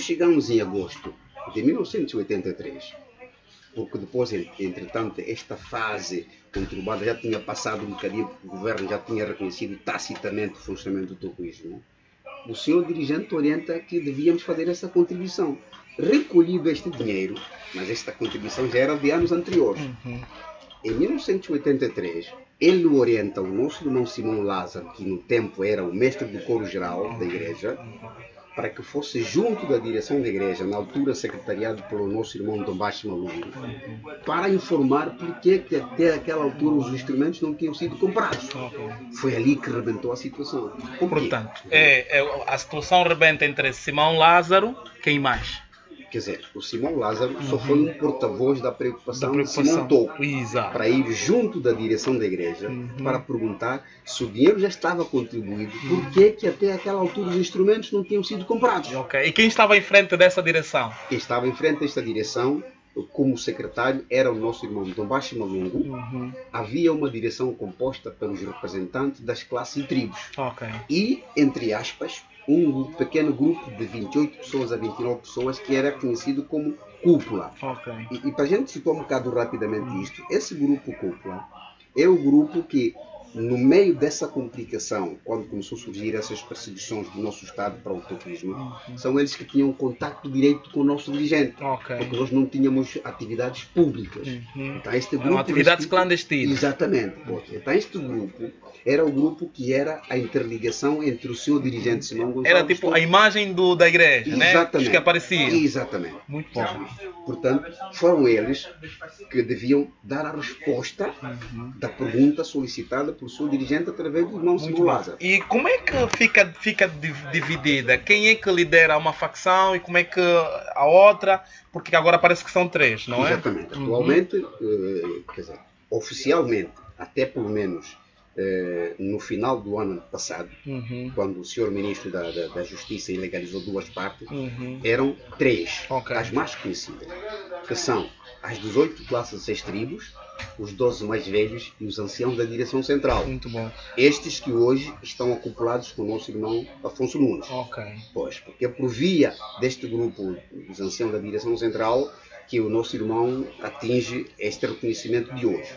chegamos em agosto de 1983, porque depois, entretanto, esta fase conturbada já tinha passado um bocadinho, porque o governo já tinha reconhecido tacitamente o funcionamento do tocoísmo, o senhor dirigente orienta que devíamos fazer essa contribuição. Recolhido este dinheiro, mas esta contribuição já era de anos anteriores. Em 1983, ele orienta o nosso irmão Simão Lázaro, que no tempo era o mestre do coro-geral da igreja, para que fosse junto da direção da igreja, na altura secretariado pelo nosso irmão Dom Baixo Malungo, para informar porque que até aquela altura os instrumentos não tinham sido comprados. Foi ali que rebentou a situação. Portanto, a situação rebenta entre Simão Lázaro, quem mais? Quer dizer, o Simão Lázaro só foi um porta-voz da preocupação de Simão Toco, para ir junto da direção da igreja, para perguntar se o dinheiro já estava contribuído, por que até aquela altura os instrumentos não tinham sido comprados. E quem estava em frente dessa direção? Quem estava em frente desta direção, como secretário, era o nosso irmão Dom Baixo Malungo. Havia uma direção composta pelos representantes das classes e tribos. E, entre aspas, um pequeno grupo de 28 pessoas a 29 pessoas que era conhecido como Cúpula. E para a gente situar um bocado rapidamente isto, esse grupo Cúpula é o grupo que, no meio dessa complicação, quando começou a surgir essas perseguições do nosso Estado para o tocoísmo, são eles que tinham contato direto com o nosso dirigente, porque nós não tínhamos atividades públicas. Então, este grupo, atividades clandestinas. Exatamente. Então, este grupo era o grupo que era a interligação entre o seu dirigente Simão Gonçalves. Era tipo a imagem da igreja, exatamente, né? Que aparecia. Exatamente. Muito bom. Portanto, foram eles que deviam dar a resposta da pergunta solicitada pelo seu dirigente através do irmão Simão Lázaro. E como é que fica dividida? Quem é que lidera uma facção e como é que a outra? Porque agora parece que são três, não é? Exatamente. Atualmente, quer dizer, oficialmente, até pelo menos no final do ano passado, quando o senhor ministro da Justiça ilegalizou duas partes, eram três, as mais conhecidas, que são as 18 classes e 6 tribos, os 12 mais velhos e os anciãos da direção central. Muito bom. Estes que hoje estão acoplados com o nosso irmão Afonso Nunes. Pois, porque é por via deste grupo dos anciãos da direção central que o nosso irmão atinge este reconhecimento de hoje.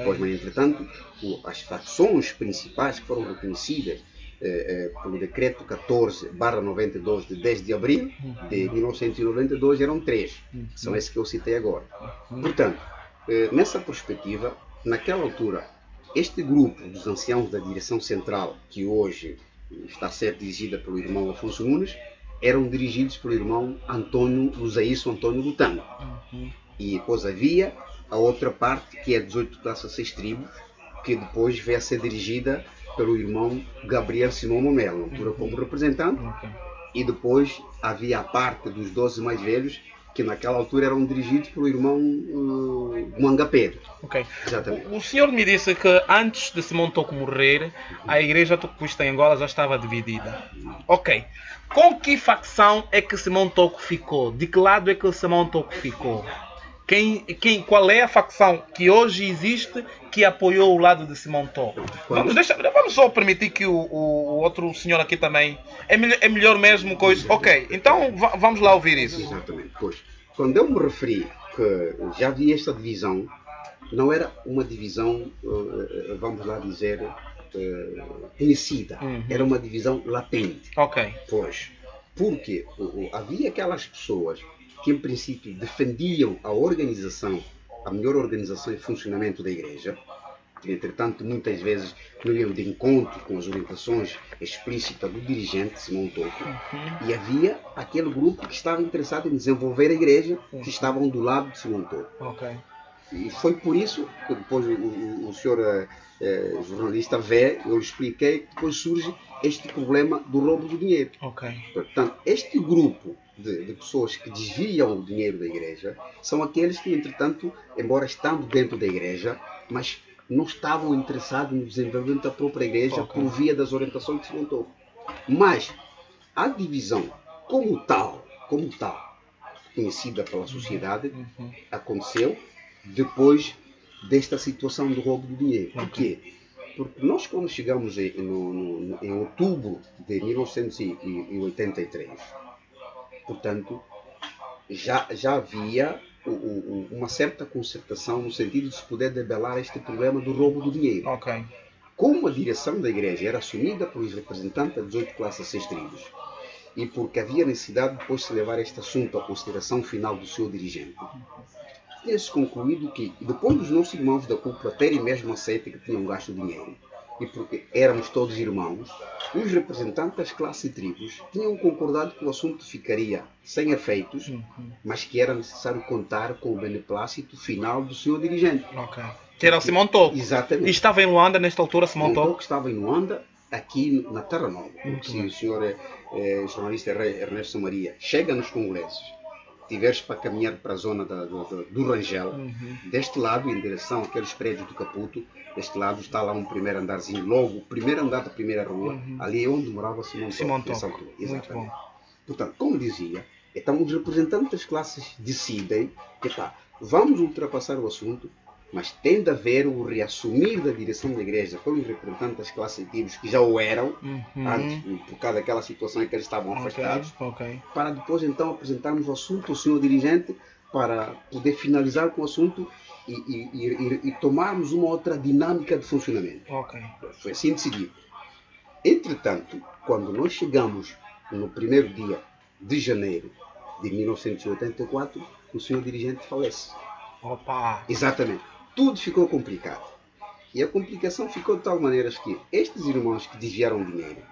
Pois, mas entretanto, as facções principais que foram reconhecidas pelo decreto 14/92 de 10 de abril de 1992 eram três, que são esses que eu citei agora. Portanto, nessa perspectiva, naquela altura, este grupo dos anciãos da direção central, que hoje está a ser dirigida pelo irmão Afonso Nunes, eram dirigidos pelo irmão Luzaísso Antônio Lutano. E depois havia a outra parte, que é 18 classes 6 tribos, que depois veio a ser dirigida pelo irmão Gabriel Simão Monelo, na altura como representante, e depois havia a parte dos 12 mais velhos, que naquela altura eram dirigidos pelo irmão Manga Pedro. Exatamente. O senhor me disse que antes de Simão Toco morrer, a igreja tocoísta em Angola já estava dividida. Com que facção é que Simão Toco ficou? De que lado é que Simão Toco ficou? Qual é a facção que hoje existe que apoiou o lado de Simão Toco? Vamos só permitir que o outro senhor aqui também... É melhor mesmo com isso? Então vamos lá ouvir isso. Exatamente. Pois, quando eu me referi que já havia esta divisão, não era uma divisão, vamos lá dizer, conhecida. Era uma divisão latente. Pois, porque havia aquelas pessoas que em princípio defendiam a melhor organização e funcionamento da igreja, que entretanto muitas vezes não iam de encontro com as orientações explícitas do dirigente Simão Toco, e havia aquele grupo que estava interessado em desenvolver a igreja, que estavam do lado de Simão Toco. E foi por isso que depois o senhor jornalista vê, eu lhe expliquei, que depois surge este problema do roubo do dinheiro. Portanto, este grupo de pessoas que desviam o dinheiro da igreja são aqueles que, entretanto, embora estando dentro da igreja, mas não estavam interessados no desenvolvimento da própria igreja por via das orientações que se montou. Mas a divisão como tal, conhecida pela sociedade, aconteceu depois desta situação do roubo do dinheiro. Por quê? Porque nós, quando chegamos em outubro de 1983, Portanto, já havia uma certa concertação no sentido de se poder debelar este problema do roubo do dinheiro. Ok. Como a direção da igreja era assumida pelos representantes das 18 classes 6 tribos, e porque havia necessidade de depois se levar este assunto à consideração final do seu dirigente, tinha-se concluído que, depois dos nossos irmãos da cúpula terem mesmo aceito que tinham gasto dinheiro, e porque éramos todos irmãos, os representantes das classes e tribos tinham concordado que o assunto ficaria sem efeitos, mas que era necessário contar com o beneplácito final do senhor dirigente. Ok. Que era o Simão Toco. Exatamente. E estava em Luanda nesta altura, Simão Toco? Toco estava em Luanda, aqui na Terra Nova. Se o senhor jornalista Ernesto Maria chega nos congressos, tiveres para caminhar para a zona do Rangel, deste lado, em direção àqueles prédios do Caputo, deste lado está lá um primeiro andarzinho, logo, o primeiro andar da primeira rua, ali é onde morava Simão Toco. Muito bom. Portanto, como dizia, então os representantes das classes decidem que vamos ultrapassar o assunto, mas tem de haver o reassumir da direção da igreja pelos representantes das classes ativas que já o eram, antes, por causa daquela situação em que eles estavam afastados, para depois então apresentarmos o assunto ao senhor dirigente para poder finalizar com o assunto e tomarmos uma outra dinâmica de funcionamento. Foi assim decidido. Entretanto, quando nós chegamos no primeiro dia de janeiro de 1984, o senhor dirigente falece. Opa! Exatamente. Tudo ficou complicado. E a complicação ficou de tal maneira que estes irmãos que desviaram dinheiro,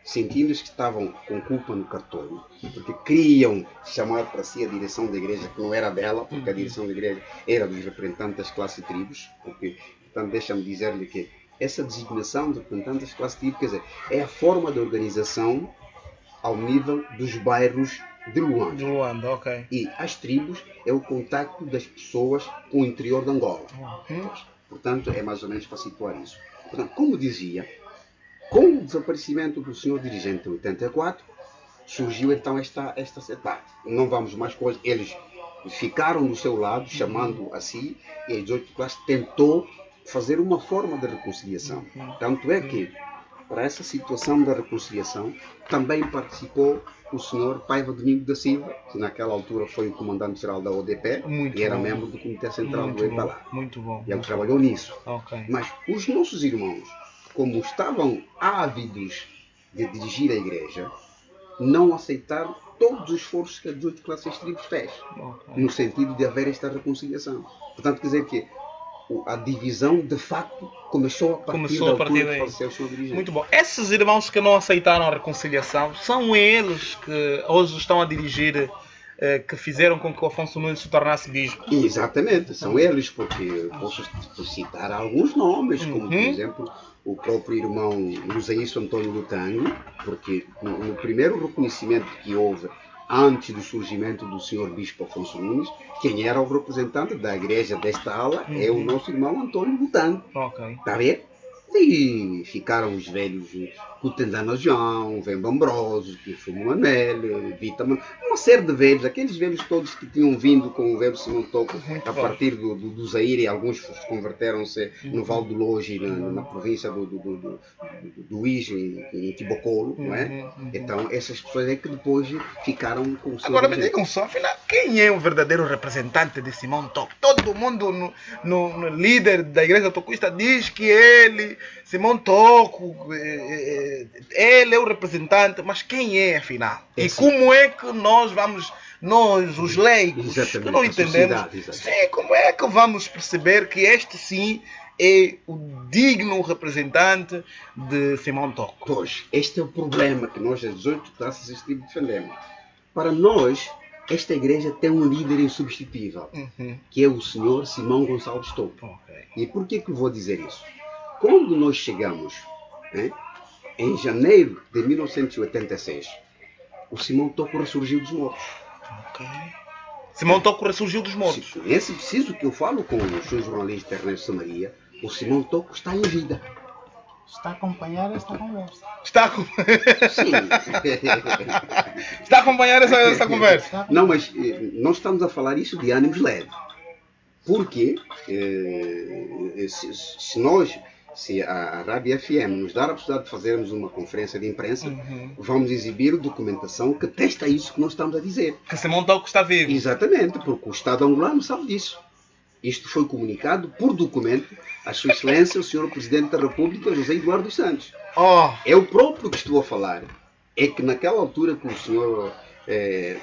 sentindo-se que estavam com culpa no cartório, porque queriam chamar para si a direção da igreja, que não era dela, porque a direção da igreja era dos representantes das classes e tribos, porque, portanto, deixa-me dizer-lhe que essa designação de representantes das classes e tribos, quer dizer, é a forma de organização ao nível dos bairros de Luanda. Ok. E as tribos é o contacto das pessoas com o interior de Angola. Portanto, é mais ou menos para situar isso. Portanto, como dizia, com o desaparecimento do senhor dirigente em 84, surgiu então esta setagem. Não vamos mais coisas. Eles ficaram do seu lado, chamando a si, e as 18 classes tentou fazer uma forma de reconciliação. Tanto é que, para essa situação da reconciliação, também participou o senhor Paiva Domingo da Silva, que naquela altura foi o comandante-geral da ODP e era membro do Comitê Central do EPALA. Muito bom. E ele trabalhou nisso. Mas os nossos irmãos, como estavam ávidos de dirigir a igreja, não aceitaram todos os esforços que a 18 classes tribos fez, no sentido de haver esta reconciliação. Portanto, quer dizer que a divisão, de facto, começou a partir daí. Muito bom. Esses irmãos que não aceitaram a reconciliação, são eles que hoje estão a dirigir, que fizeram com que o Afonso Nunes se tornasse bispo? Exatamente, são eles, porque posso citar alguns nomes, como, por exemplo, o próprio irmão Luzaísso Antônio Lutango, porque no primeiro reconhecimento que houve antes do surgimento do senhor Bispo Afonso Nunes, quem era o representante da igreja desta ala é o nosso irmão Antônio Lutango. Está a ver? E ficaram os velhos Cutendana João, Vemba Ambroso, Fumo Manel, Vitaman, uma série de velhos, aqueles velhos todos que tinham vindo com o velho Simão Toco a partir do Zaire, e alguns converteram-se no Val do Loje, na província do Ige, em Tibocolo, não é? Então essas pessoas é que depois ficaram com o seu... Agora me digam só, afinal, quem é o verdadeiro representante de Simão Toco? Todo mundo no líder da igreja tocuista diz que ele, Simão Toco, ele é o representante, mas quem é afinal? E como é que nós, os leigos, que não entendemos, como é que vamos perceber que este sim é o digno representante de Simão Toco? Pois, este é o problema que nós, as 18 classes tribos, defendemos. Para nós, esta igreja tem um líder insubstituível, que é o senhor Simão Gonçalves Toco. E por que eu vou dizer isso? Quando nós chegamos, em janeiro de 1986, o Simão Toco ressurgiu dos mortos. Simão Toco ressurgiu dos mortos. Se é preciso que eu falo com o seu jornalista Ernesto Maria, o Simão Toco está em vida. Está a acompanhar esta conversa. Sim. Está a acompanhar essa conversa? Não, mas nós estamos a falar isso de ânimos leves. Porque se a Rádio FM nos dar a possibilidade de fazermos uma conferência de imprensa, Uhum. vamos exibir documentação que testa isso que nós estamos a dizer. Que Simão Toco está vivo. Exatamente, porque o Estado angolano sabe disso. Isto foi comunicado por documento à Sua Excelência, o Sr. Presidente da República, José Eduardo dos Santos. Oh, É o próprio que estou a falar. É que naquela altura que o Sr.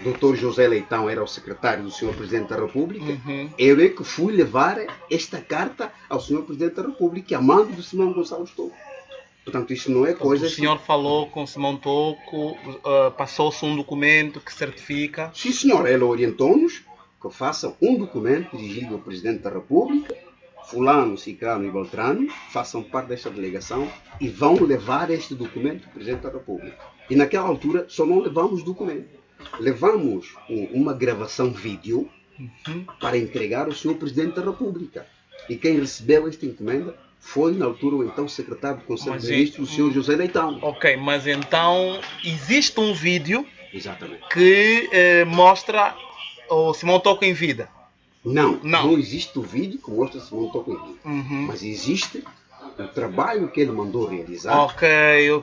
Dr. José Leitão era o secretário do Sr. Presidente da República, uhum. eu é que fui levar esta carta ao Sr. Presidente da República, a mando do Simão Gonçalves Toco. Portanto, isto não é coisa... O senhor falou com Simão Toco, passou-se um documento que certifica. Sim, senhor. Ela orientou-nos que façam um documento dirigido ao Presidente da República, fulano, ciclano e beltrano, façam parte desta delegação e vão levar este documento ao Presidente da República. E naquela altura só não levamos documento. Levamos uma gravação vídeo para entregar ao Sr. Presidente da República. E quem recebeu esta encomenda foi, na altura, o então secretário do Conselho de Ministros, o Sr. José Leitão. Ok, mas então existe um vídeo Exatamente. que mostra o Simão Toco em vida. Não existe o vídeo que mostra Simão Toco em vida. Uhum. Mas existe o trabalho que ele mandou realizar. Ok.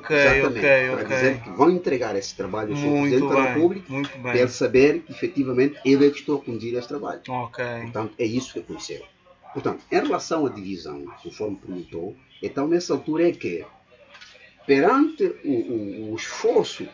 Para dizer que vão entregar esse trabalho ao Sr. Presidente da República, Muito para bem. ele saber que, efetivamente, ele é que está a conduzir esse trabalho. Ok. Portanto, é isso que aconteceu. Portanto, em relação à divisão, conforme perguntou, então, nessa altura é que, perante o esforço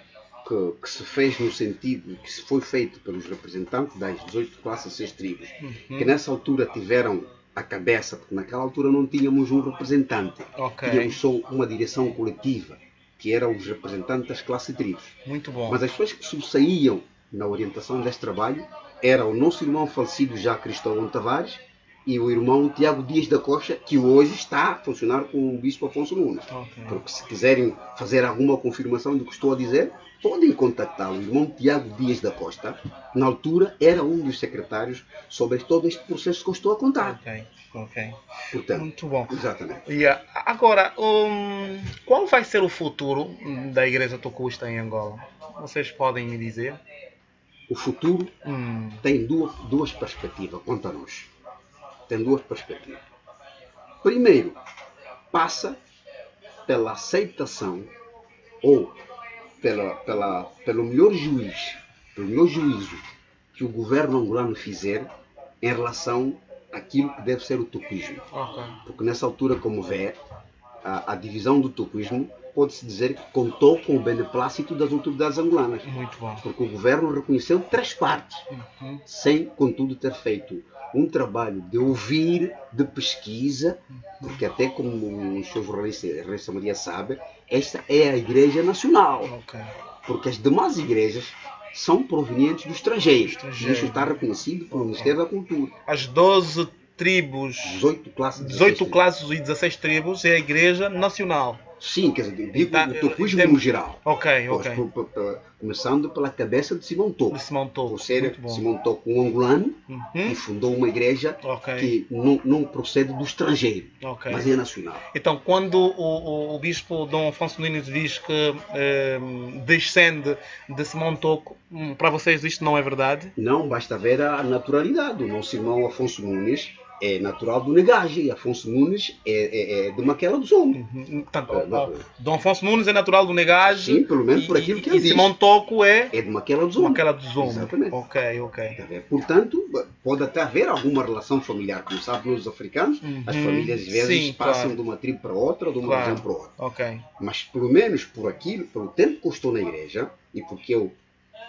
que se fez no sentido, que se foi feito pelos representantes das 18 classes e 6 tribos, que nessa altura tiveram a cabeça, porque naquela altura não tínhamos um representante, Ok. tínhamos só uma direção coletiva, que eram os representantes das classes e tribos. Muito bom. Mas as pessoas que sobressaíam na orientação deste trabalho eram o nosso irmão falecido já Cristóvão Tavares e o irmão Tiago Dias da Costa, que hoje está a funcionar com o Bispo Afonso Nunes. Ok. Porque se quiserem fazer alguma confirmação do que estou a dizer, podem contactar o irmão Tiago Dias da Costa. Na altura era um dos secretários sobre todo este processo que eu estou a contar. Ok. Portanto, Muito bom. exatamente. Agora, qual vai ser o futuro da Igreja Tocuista em Angola? Vocês podem me dizer? O futuro tem duas perspectivas quanto a nós. Tem duas perspectivas. Primeiro, passa pela aceitação ou pelo melhor juízo que o governo angolano fizer em relação àquilo que deve ser o toquismo. Ok. Porque nessa altura, como vê, a divisão do toquismo pode-se dizer que contou com o beneplácito das autoridades angolanas. Muito bom. Porque o governo reconheceu 3 partes, sem, contudo, ter feito um trabalho de ouvir, de pesquisa, porque até como o Sr. jornalista Maria sabe, esta é a Igreja Nacional, Ok. porque as demais igrejas são provenientes do estrangeiro. Isso está reconhecido pelo Ministério da Cultura. As 12 tribos, 18 classes. 18 classes e 16 tribos é a Igreja Nacional. Sim, quer dizer, digo Tá, o toquismo tem- no geral. Ok. Começando pela cabeça de Simão Toco. De Simão Toco. Ou seja, Muito bom. Simão Toco, um angolano, que fundou uma igreja Ok. que não procede do estrangeiro, Ok. mas é nacional. Então, quando o bispo Dom Afonso Nunes diz que descende de Simão Toco, para vocês isto não é verdade? Não, basta ver a naturalidade. O nosso irmão Afonso Nunes é natural do Negage e Afonso Nunes é de Maquela do Zombo. Portanto, Dom Afonso Nunes é natural do Negage. Sim, pelo menos por aquilo que ele E diz. Simão Toco é É de Maquela do Zombo. aquela do Zombo. Exatamente. Ok. Está a ver? Portanto, pode até haver alguma relação familiar. Como sabe, nós africanos, as famílias às vezes Sim, passam claro. de uma tribo para outra ou de uma Claro. região para outra. Ok. Mas pelo menos por aquilo, pelo tempo que eu estou na igreja e porque eu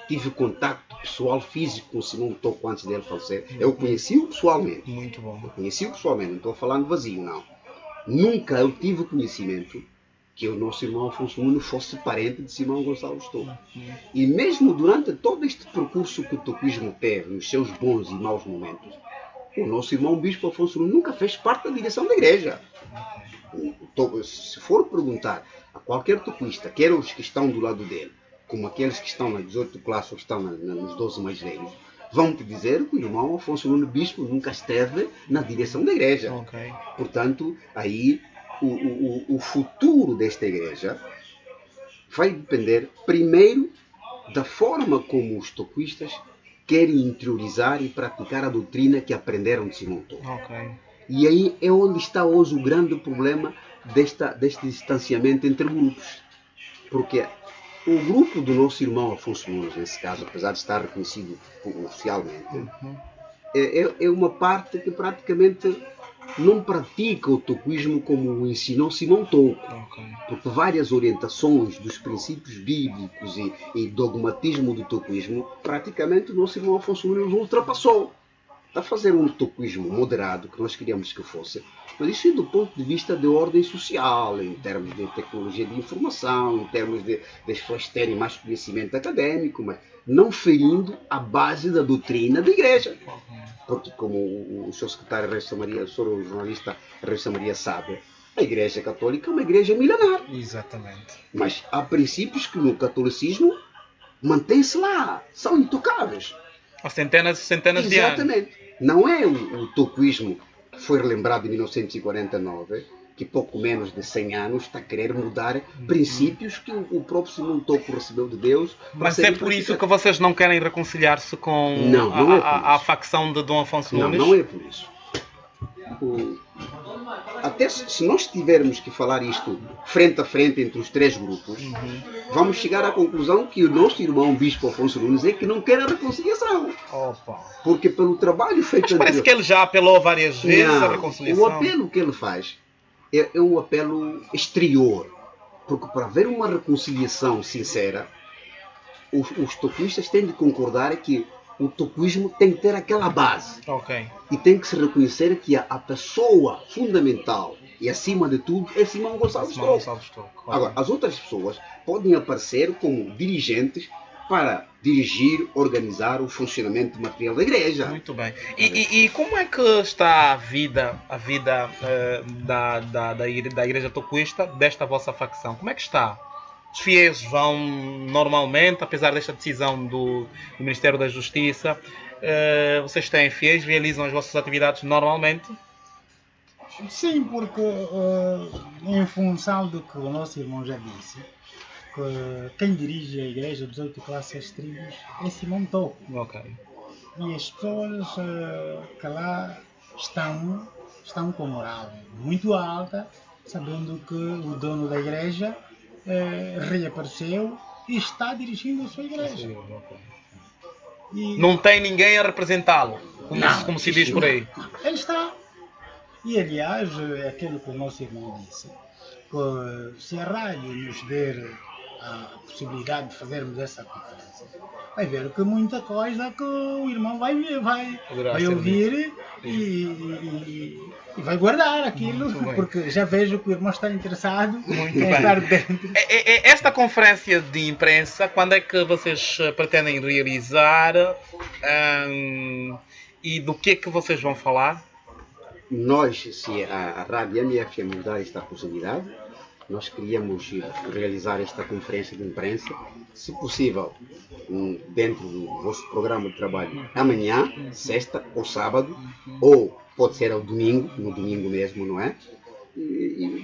tive contacto pessoal físico com o Simão Toco antes dele falecer, eu conheci-o pessoalmente. Muito bom. Eu conheci-o pessoalmente, não estou falando vazio, não. Nunca eu tive conhecimento que o nosso irmão Afonso Nunes fosse parente de Simão Gonçalves Toco. E mesmo durante todo este percurso que o toquismo teve, nos seus bons e maus momentos, o nosso irmão Bispo Afonso Nunes nunca fez parte da direção da igreja. Se for perguntar a qualquer toquista, quer os que estão do lado dele, como aqueles que estão nas 18 classes ou que estão nos 12 mais velhos, vão te dizer que o irmão Afonso Nunes Bispo nunca esteve na direção da igreja. Ok. Portanto, aí o futuro desta igreja vai depender, primeiro, da forma como os toquistas querem interiorizar e praticar a doutrina que aprenderam de Simão Toco. Ok. E aí é onde está hoje o grande problema deste distanciamento entre grupos. Porque o grupo do nosso irmão Afonso Nunes, nesse caso, apesar de estar reconhecido oficialmente, é uma parte que praticamente não pratica o toquismo como o ensinou Simão Tocco. Porque várias orientações dos princípios bíblicos e dogmatismo do toquismo, praticamente o nosso irmão Afonso Nunes ultrapassou. Está a fazer um toquismo moderado, que nós queríamos que fosse, mas isso é do ponto de vista de ordem social, em termos de tecnologia de informação, em termos de as pessoas terem mais conhecimento acadêmico, mas não ferindo a base da doutrina da Igreja. Porque, como o seu secretário Reis Maria, o senhor jornalista Reis Maria sabe, a Igreja Católica é uma igreja milenar. Exatamente. Mas há princípios que no catolicismo mantêm-se lá, são intocáveis. Há centenas e centenas de anos. Exatamente. Não é o toquismo que foi relembrado em 1949, que pouco menos de 100 anos está a querer mudar princípios que o próprio Simão Tocco recebeu de Deus. Mas é por isso que vocês não querem reconciliar-se com a facção de Dom Afonso Nunes? Não é por isso. Até se nós tivermos que falar isto frente a frente entre os três grupos, vamos chegar à conclusão que o nosso irmão Bispo Afonso Nunes é que não quer a reconciliação. Opa. Porque pelo trabalho feito... Mas parece que ele já apelou várias vezes à reconciliação. O apelo que ele faz é um apelo exterior. Porque para haver uma reconciliação sincera, os toquistas têm de concordar que o toquismo tem que ter aquela base. E tem que se reconhecer que a pessoa fundamental e acima de tudo é Simão Gonçalves Tocco. Agora, as outras pessoas podem aparecer como dirigentes para dirigir, organizar o funcionamento material da Igreja. Muito bem. E como é que está a vida da Igreja Toquista, desta vossa facção? Como é que está? Os fiéis vão normalmente, apesar desta decisão do Ministério da Justiça, vocês têm fiéis, realizam as vossas atividades normalmente? Sim, porque em função do que o nosso irmão já disse, que quem dirige a Igreja dos 8 classes tribos é Simão Tocco. E as pessoas que lá estão com moral muito alta, sabendo que o dono da Igreja reapareceu e está dirigindo a sua igreja. Não tem ninguém a representá-lo, como se diz por aí. Ele está. E aliás, é aquilo que o nosso irmão disse, que se a rádio nos der a possibilidade de fazermos essa conferência, vai ver que muita coisa que o irmão vai ouvir e vai guardar aquilo, porque já vejo que o irmão está interessado em estar dentro. Esta conferência de imprensa, quando é que vocês pretendem realizar e do que é que vocês vão falar? Nós, se a Rádio MFM nos dá esta possibilidade, nós queríamos realizar esta conferência de imprensa, se possível, dentro do vosso programa de trabalho, amanhã, sexta ou sábado, ou pode ser ao domingo, no domingo mesmo, não é?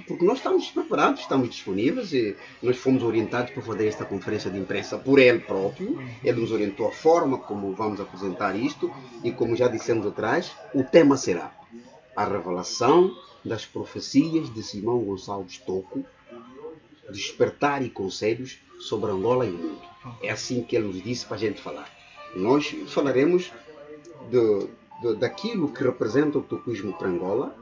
Porque nós estamos preparados, estamos disponíveis e nós fomos orientados para fazer esta conferência de imprensa por ele próprio. Ele nos orientou a forma como vamos apresentar isto e, como já dissemos atrás, o tema será a revelação das profecias de Simão Gonçalves Tocco, despertar e conselhos sobre Angola e o mundo. É assim que ele nos disse para a gente falar. Nós falaremos daquilo que representa o toquismo para Angola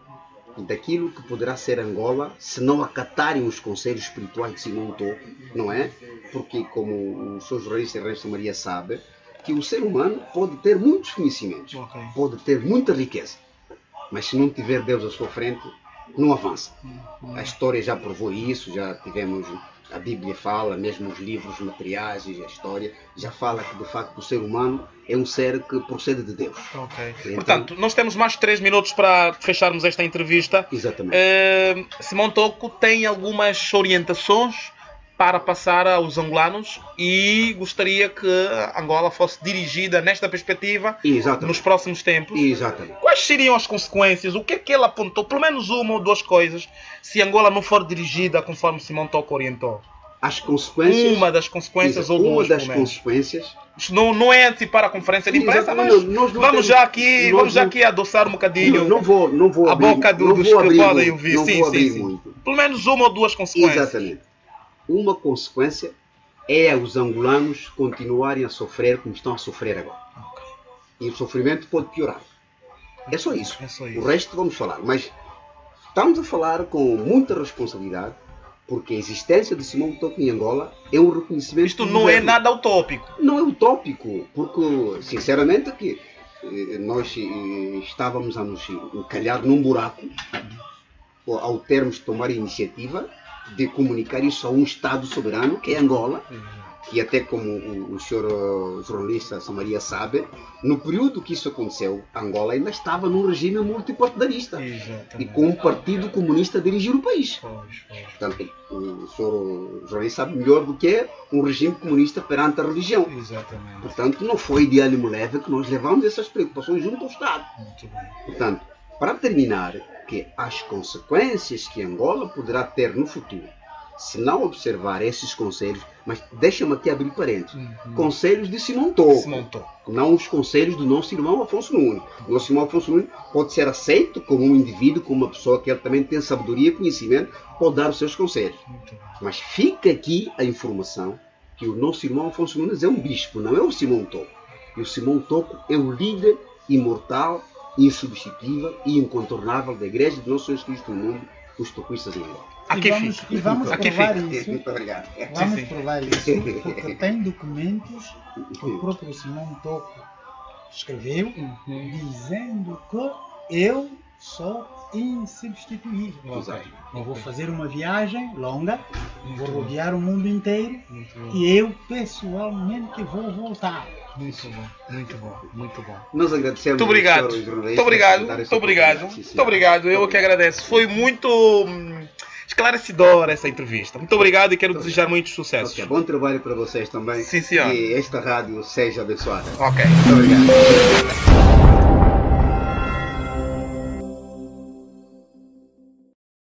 e daquilo que poderá ser Angola se não acatarem os conselhos espirituais de Simão Tocco, não é? Porque, como o Sr. Jornalista Reis Maria sabe, que o ser humano pode ter muitos conhecimentos, pode ter muita riqueza, mas se não tiver Deus à sua frente, não avança. A história já provou isso, já tivemos, a Bíblia fala, mesmo os livros materiais e a história, já fala que de facto o ser humano é um ser que procede de Deus. Então, portanto, nós temos mais 3 minutos para fecharmos esta entrevista. Exatamente. Simão Tocco tem algumas orientações para passar aos angolanos e gostaria que Angola fosse dirigida nesta perspectiva nos próximos tempos. Exatamente. Quais seriam as consequências? O que é que ele apontou? Pelo menos uma ou duas coisas, se Angola não for dirigida conforme Simão Tocco orientou. As consequências... Uma das consequências ou duas, uma das consequências... Não é antecipar a conferência de imprensa, mas vamos já aqui adoçar um bocadinho não vou a boca dos que podem ouvir. Não vou abrir muito. Pelo menos uma ou duas consequências. Exatamente. Uma consequência é os angolanos continuarem a sofrer como estão a sofrer agora. Okay. E o sofrimento pode piorar. É só isso. É só isso. O resto vamos falar. Mas estamos a falar com muita responsabilidade, porque a existência de Simão Toko em Angola é um reconhecimento. Isto não é nada utópico. Não é utópico, porque, sinceramente, que nós estávamos a nos encalhar num buraco ao termos de tomar a iniciativa de comunicar isso a um Estado soberano, que é Angola, que até como o senhor jornalista Samaria sabe, no período que isso aconteceu, Angola ainda estava num regime multipartidarista. Exatamente. E com um partido comunista a dirigir o país. Pois. Portanto, o senhor jornalista sabe melhor do que é um regime comunista perante a religião. Exatamente. Portanto, não foi de ânimo leve que nós levamos essas preocupações junto ao Estado. Muito bem. Portanto, para terminar, que as consequências que Angola poderá ter no futuro, se não observar esses conselhos, mas deixa-me aqui abrir parênteses, conselhos de Simão Toko, não os conselhos do nosso irmão Afonso Nunes. O nosso irmão Afonso Nunes pode ser aceito como um indivíduo, como uma pessoa que ele também tem sabedoria e conhecimento, pode dar os seus conselhos. Mas fica aqui a informação que o nosso irmão Afonso Nunes é um bispo, não é o Simão Toko. E o Simão Toko é o líder imortal, insubstituível e incontornável da Igreja de Nosso Senhor Cristo no mundo, os toquistas em Angola. E vamos provar isso. Muito obrigado. Vamos provar isso, porque tem documentos que o próprio Simão Toko escreveu, dizendo que eu sou insubstituível. Eu vou fazer uma viagem longa, vou rodear o mundo inteiro e eu pessoalmente vou voltar. Muito bom, muito bom, muito bom. Nós agradecemos. Muito obrigado. Muito obrigado. Eu que agradeço. Foi muito esclarecedora essa entrevista. Muito obrigado e quero desejar muitos sucessos. Okay, bom trabalho para vocês também. Sim, senhor. E esta rádio seja abençoada. Ok. Muito obrigado.